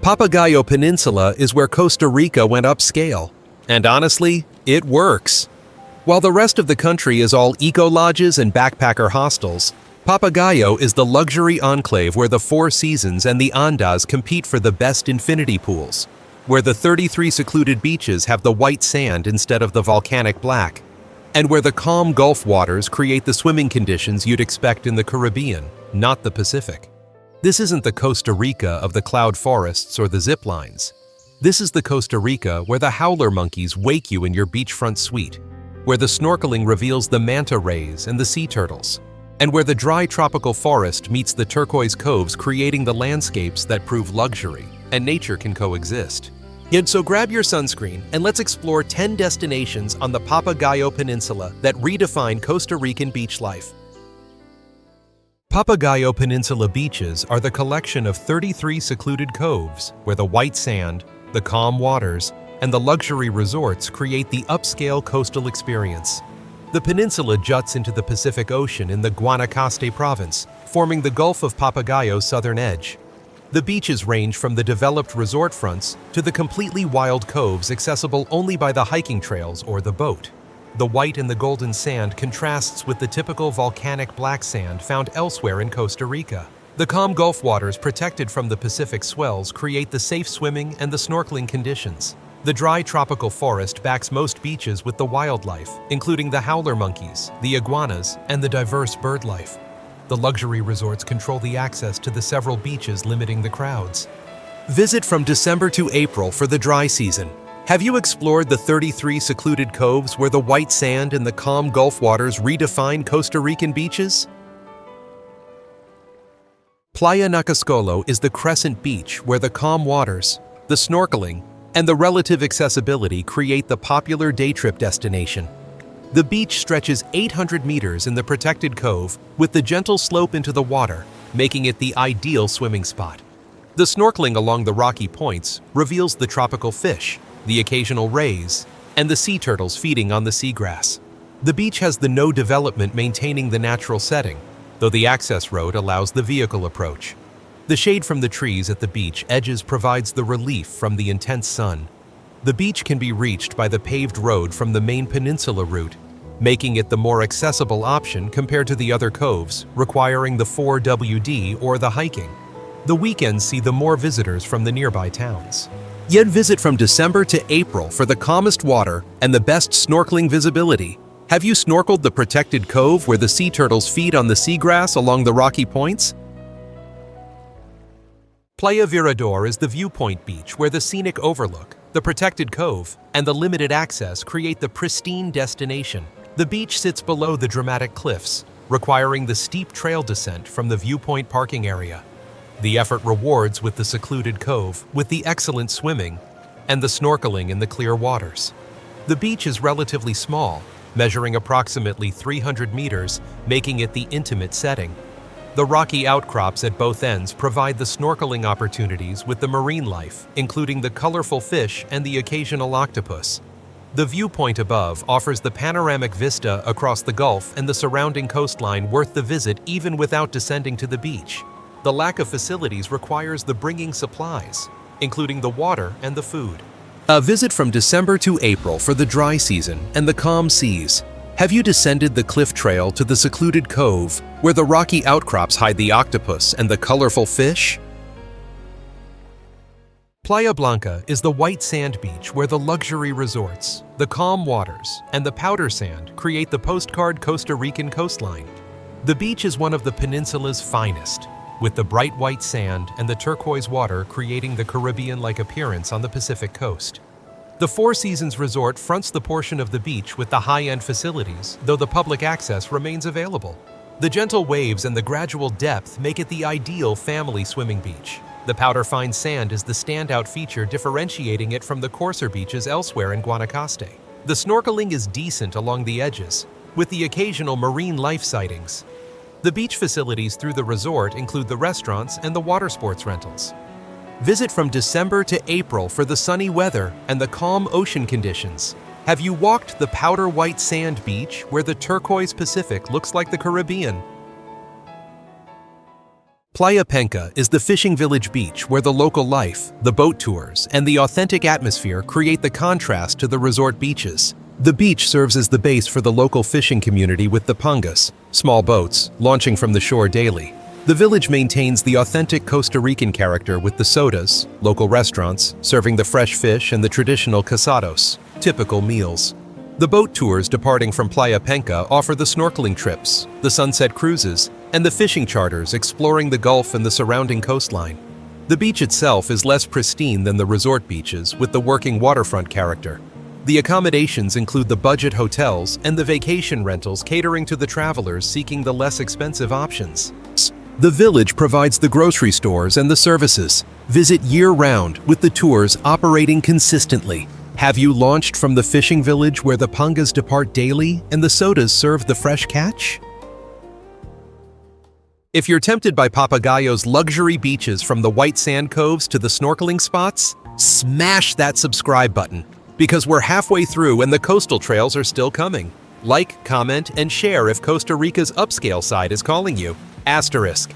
Papagayo Peninsula is where Costa Rica went upscale. And honestly, it works. While the rest of the country is all eco-lodges and backpacker hostels, Papagayo is the luxury enclave where the Four Seasons and the Andaz compete for the best infinity pools, where the 33 secluded beaches have the white sand instead of the volcanic black, and where the calm Gulf waters create the swimming conditions you'd expect in the Caribbean, not the Pacific. This isn't the Costa Rica of the cloud forests or the zip lines. This is the Costa Rica where the howler monkeys wake you in your beachfront suite, where the snorkeling reveals the manta rays and the sea turtles, and where the dry tropical forest meets the turquoise coves, creating the landscapes that prove luxury and nature can coexist. And so grab your sunscreen and let's explore 10 destinations on the Papagayo Peninsula that redefine Costa Rican beach life. Papagayo Peninsula beaches are the collection of 33 secluded coves where the white sand, the calm waters, and the luxury resorts create the upscale coastal experience. The peninsula juts into the Pacific Ocean in the Guanacaste province, forming the Gulf of Papagayo's southern edge. The beaches range from the developed resort fronts to the completely wild coves accessible only by the hiking trails or the boat. The white and the golden sand contrasts with the typical volcanic black sand found elsewhere in Costa Rica. The calm Gulf waters protected from the Pacific swells create the safe swimming and the snorkeling conditions. The dry tropical forest backs most beaches with the wildlife, including the howler monkeys, the iguanas, and the diverse bird life. The luxury resorts control the access to the several beaches, limiting the crowds. Visit from December to April for the dry season. Have you explored the 33 secluded coves where the white sand and the calm Gulf waters redefine Costa Rican beaches? Playa Nacascolo is the crescent beach where the calm waters, the snorkeling, and the relative accessibility create the popular day trip destination. The beach stretches 800 meters in the protected cove with the gentle slope into the water, making it the ideal swimming spot. The snorkeling along the rocky points reveals the tropical fish, the occasional rays, and the sea turtles feeding on the seagrass. The beach has the no development maintaining the natural setting, though the access road allows the vehicle approach. The shade from the trees at the beach edges provides the relief from the intense sun. The beach can be reached by the paved road from the main peninsula route, making it the more accessible option compared to the other coves, requiring the 4WD or the hiking. The weekends see the more visitors from the nearby towns. Yet visit from December to April for the calmest water and the best snorkeling visibility. Have you snorkeled the protected cove where the sea turtles feed on the seagrass along the rocky points? Playa Virador is the viewpoint beach where the scenic overlook, the protected cove, and the limited access create the pristine destination. The beach sits below the dramatic cliffs, requiring the steep trail descent from the viewpoint parking area. The effort rewards with the secluded cove, with the excellent swimming, and the snorkeling in the clear waters. The beach is relatively small, measuring approximately 300 meters, making it the intimate setting. The rocky outcrops at both ends provide the snorkeling opportunities with the marine life, including the colorful fish and the occasional octopus. The viewpoint above offers the panoramic vista across the Gulf and the surrounding coastline worth the visit even without descending to the beach. The lack of facilities requires the bringing supplies, including the water and the food. A visit from December to April for the dry season and the calm seas. Have you descended the cliff trail to the secluded cove where the rocky outcrops hide the octopus and the colorful fish? Playa Blanca is the white sand beach where the luxury resorts, the calm waters, and the powder sand create the postcard Costa Rican coastline. The beach is one of the peninsula's finest, with the bright white sand and the turquoise water creating the Caribbean-like appearance on the Pacific coast. The Four Seasons Resort fronts the portion of the beach with the high-end facilities, though the public access remains available. The gentle waves and the gradual depth make it the ideal family swimming beach. The powder-fine sand is the standout feature, differentiating it from the coarser beaches elsewhere in Guanacaste. The snorkeling is decent along the edges, with the occasional marine life sightings. The beach facilities through the resort include the restaurants and the water sports rentals. Visit from December to April for the sunny weather and the calm ocean conditions. Have you walked the powder white sand beach where the turquoise Pacific looks like the Caribbean? Playa Penca is the fishing village beach where the local life, the boat tours, and the authentic atmosphere create the contrast to the resort beaches. The beach serves as the base for the local fishing community with the pangas, small boats, launching from the shore daily. The village maintains the authentic Costa Rican character with the sodas, local restaurants, serving the fresh fish and the traditional casados, typical meals. The boat tours departing from Playa Penca offer the snorkeling trips, the sunset cruises, and the fishing charters exploring the Gulf and the surrounding coastline. The beach itself is less pristine than the resort beaches with the working waterfront character. The accommodations include the budget hotels and the vacation rentals catering to the travelers seeking the less expensive options. The village provides the grocery stores and the services. Visit year-round with the tours operating consistently. Have you launched from the fishing village where the pangas depart daily and the sodas serve the fresh catch? If you're tempted by Papagayo's luxury beaches from the white sand coves to the snorkeling spots, smash that subscribe button, because we're halfway through and the coastal trails are still coming. Like, comment, and share if Costa Rica's upscale side is calling you. Asterisk.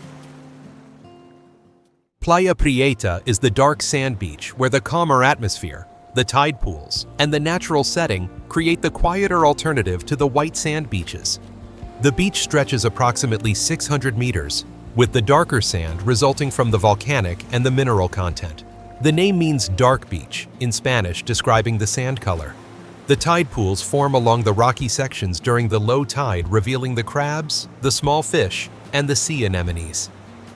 Playa Prieta is the dark sand beach where the calmer atmosphere, the tide pools, and the natural setting create the quieter alternative to the white sand beaches. The beach stretches approximately 600 meters, with the darker sand resulting from the volcanic and the mineral content. The name means dark beach, in Spanish describing the sand color. The tide pools form along the rocky sections during the low tide, revealing the crabs, the small fish, and the sea anemones.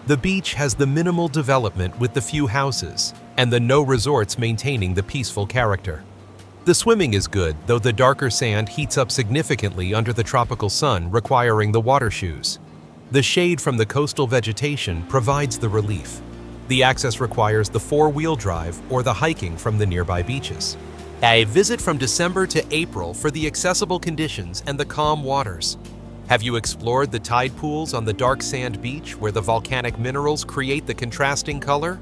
The beach has the minimal development with the few houses, and the no resorts maintaining the peaceful character. The swimming is good, though the darker sand heats up significantly under the tropical sun, requiring the water shoes. The shade from the coastal vegetation provides the relief. The access requires the four-wheel drive or the hiking from the nearby beaches. A visit from December to April for the accessible conditions and the calm waters. Have you explored the tide pools on the dark sand beach where the volcanic minerals create the contrasting color?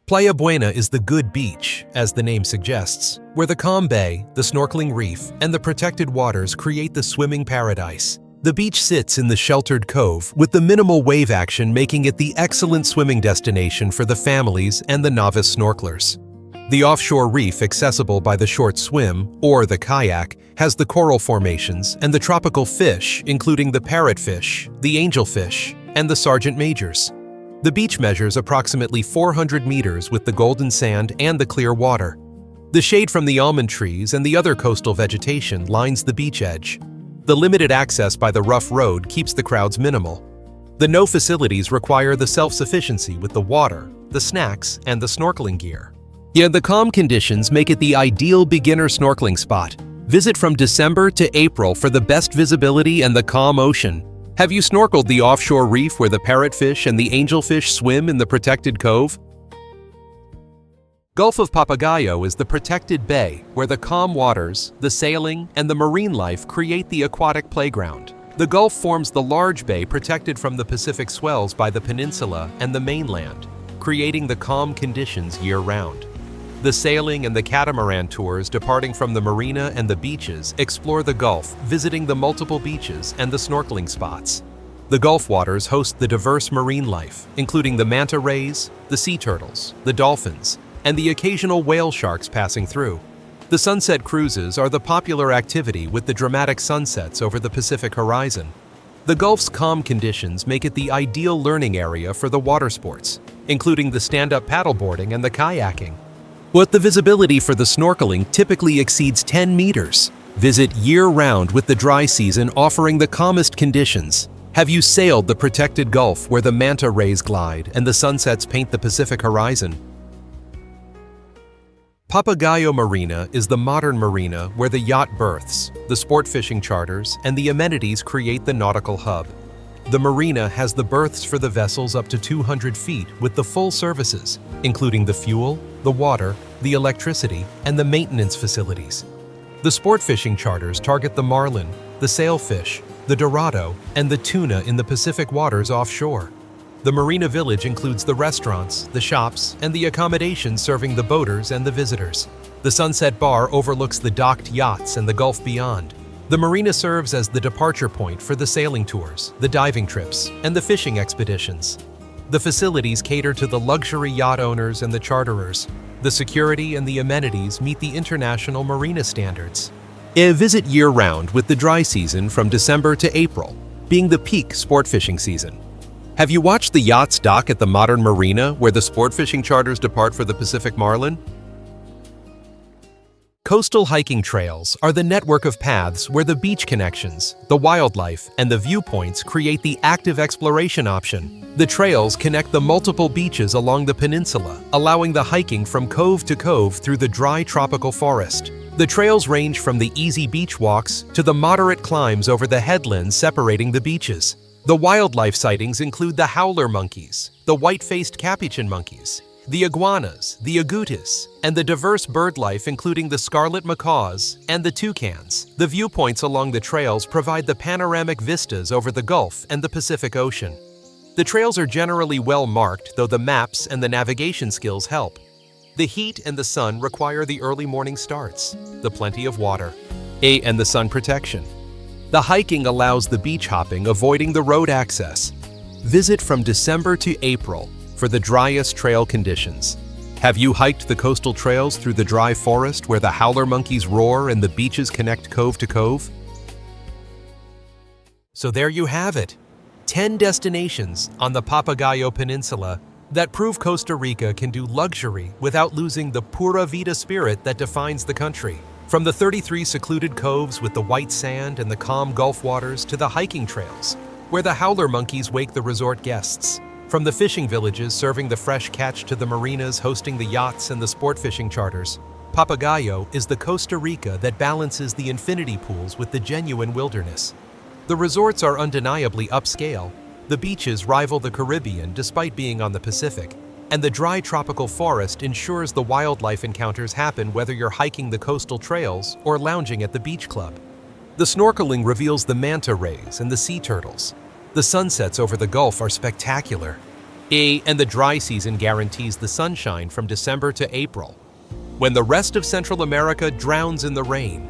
Playa Buena is the good beach, as the name suggests, where the calm bay, the snorkeling reef, and the protected waters create the swimming paradise. The beach sits in the sheltered cove, with the minimal wave action making it the excellent swimming destination for the families and the novice snorkelers. The offshore reef, accessible by the short swim or the kayak, has the coral formations and the tropical fish, including the parrotfish, the angelfish, and the sergeant majors. The beach measures approximately 400 meters with the golden sand and the clear water. The shade from the almond trees and the other coastal vegetation lines the beach edge. The limited access by the rough road keeps the crowds minimal. The no facilities require the self-sufficiency with the water, the snacks, and the snorkeling gear. Yet the calm conditions make it the ideal beginner snorkeling spot. Visit from December to April for the best visibility and the calm ocean. Have you snorkeled the offshore reef where the parrotfish and the angelfish swim in the protected cove? Gulf of Papagayo is the protected bay where the calm waters, the sailing, and the marine life create the aquatic playground. The Gulf forms the large bay protected from the Pacific swells by the peninsula and the mainland, creating the calm conditions year-round. The sailing and the catamaran tours departing from the marina and the beaches explore the Gulf, visiting the multiple beaches and the snorkeling spots. The Gulf waters host the diverse marine life, including the manta rays, the sea turtles, the dolphins, and the occasional whale sharks passing through. The sunset cruises are the popular activity with the dramatic sunsets over the Pacific horizon. The Gulf's calm conditions make it the ideal learning area for the water sports, including the stand-up paddleboarding and the kayaking. But the visibility for the snorkeling typically exceeds 10 meters. Visit year-round with the dry season offering the calmest conditions. Have you sailed the protected Gulf where the manta rays glide and the sunsets paint the Pacific horizon? Papagayo Marina is the modern marina where the yacht berths, the sport fishing charters, and the amenities create the nautical hub. The marina has the berths for the vessels up to 200 feet with the full services, including the fuel, the water, the electricity, and the maintenance facilities. The sport fishing charters target the marlin, the sailfish, the dorado, and the tuna in the Pacific waters offshore. The marina village includes the restaurants, the shops, and the accommodations serving the boaters and the visitors. The Sunset Bar overlooks the docked yachts and the Gulf beyond. The marina serves as the departure point for the sailing tours, the diving trips, and the fishing expeditions. The facilities cater to the luxury yacht owners and the charterers. The security and the amenities meet the international marina standards. Visit year-round with the dry season from December to April, being the peak sport fishing season. Have you watched the yachts dock at the modern marina where the sport fishing charters depart for the Pacific Marlin? Coastal hiking trails are the network of paths where the beach connections, the wildlife, and the viewpoints create the active exploration option. The trails connect the multiple beaches along the peninsula, allowing the hiking from cove to cove through the dry tropical forest. The trails range from the easy beach walks to the moderate climbs over the headlands separating the beaches. The wildlife sightings include the howler monkeys, the white-faced capuchin monkeys, the iguanas, the agoutis, and the diverse bird life including the scarlet macaws and the toucans. The viewpoints along the trails provide the panoramic vistas over the Gulf and the Pacific Ocean. The trails are generally well marked, though the maps and the navigation skills help. The heat and the sun require the early morning starts, the plenty of water, and the sun protection. The hiking allows the beach hopping, avoiding the road access. Visit from December to April for the driest trail conditions. Have you hiked the coastal trails through the dry forest where the howler monkeys roar and the beaches connect cove to cove? So there you have it, 10 destinations on the Papagayo Peninsula that prove Costa Rica can do luxury without losing the Pura Vida spirit that defines the country. From the 33 secluded coves with the white sand and the calm Gulf waters to the hiking trails, where the howler monkeys wake the resort guests. From the fishing villages serving the fresh catch to the marinas hosting the yachts and the sport fishing charters, Papagayo is the Costa Rica that balances the infinity pools with the genuine wilderness. The resorts are undeniably upscale. The beaches rival the Caribbean despite being on the Pacific, and the dry tropical forest ensures the wildlife encounters happen whether you're hiking the coastal trails or lounging at the beach club. The snorkeling reveals the manta rays and the sea turtles. The sunsets over the Gulf are spectacular. And the dry season guarantees the sunshine from December to April, when the rest of Central America drowns in the rain.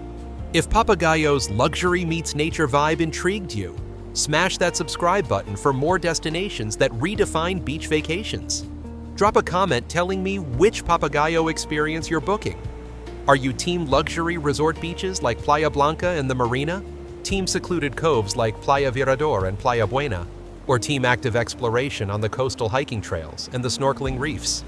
If Papagayo's luxury meets nature vibe intrigued you, smash that subscribe button for more destinations that redefine beach vacations. Drop a comment telling me which Papagayo experience you're booking. Are you team luxury resort beaches like Playa Blanca and the Marina? Team secluded coves like Playa Virador and Playa Buena? Or team active exploration on the coastal hiking trails and the snorkeling reefs?